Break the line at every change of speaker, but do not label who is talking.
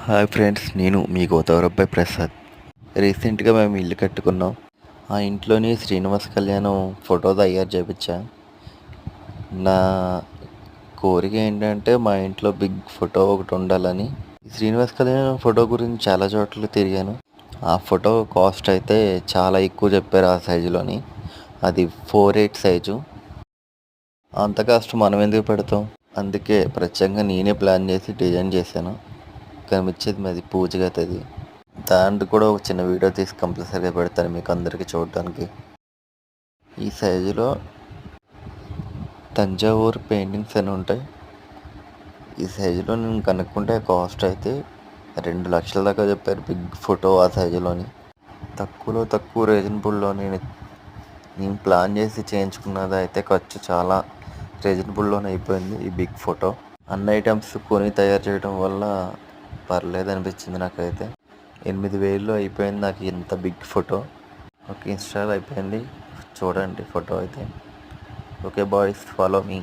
Hi friends, నేను మీ గోదావరబ్బాయి ప్రసాద్. రీసెంట్గా మేము ఇల్లు కట్టుకున్నాం. ఆ ఇంట్లోని శ్రీనివాస్ కళ్యాణం ఫోటో తయారు చేయించా. నా కోరిక ఏంటంటే మా ఇంట్లో బిగ్ ఫోటో ఒకటి ఉండాలని. ఈ శ్రీనివాస్ కళ్యాణం ఫోటో గురించి చాలా చోట్ల తిరిగాను. ఆ ఫోటో కాస్ట్ అయితే చాలా ఎక్కువ చెప్పారు ఆ సైజులోని. అది 4:8 సైజు. అంత కాస్ట్ మనం ఎందుకు పెడతాం? అందుకే ప్రత్యేకంగా నేనే ప్లాన్ చేసి డిజైన్ చేశాను. కనిపించేది మాది పూజ గది. దాంట్లో కూడా ఒక చిన్న వీడియో తీసి కంపల్సరీగా పెడతాను మీకు అందరికీ చూడడానికి. ఈ సైజులో తంజావూరు పెయింటింగ్స్ అని ఉంటాయి. ఈ సైజులో నేను కనుక్కుంటే కాస్ట్ అయితే 2 లక్షల దాకా చెప్పారు బిగ్ ఫోటో ఆ సైజులోని. తక్కువలో తక్కువ రీజనబుల్లోని నేను ప్లాన్ చేసి చేయించుకున్నది అయితే ఖర్చు చాలా రీజనబుల్లోనే అయిపోయింది. ఈ బిగ్ ఫోటో అన్ని ఐటమ్స్ కొని తయారు చేయడం వల్ల పర్లేదు అనిపించింది నాకైతే. 8,000లో అయిపోయింది నాకు ఇంత బిగ్ ఫోటో. ఓకే, ఇన్స్టాల్ అయిపోయింది. చూడండి ఫోటో అయితే. Okay boys, follow me.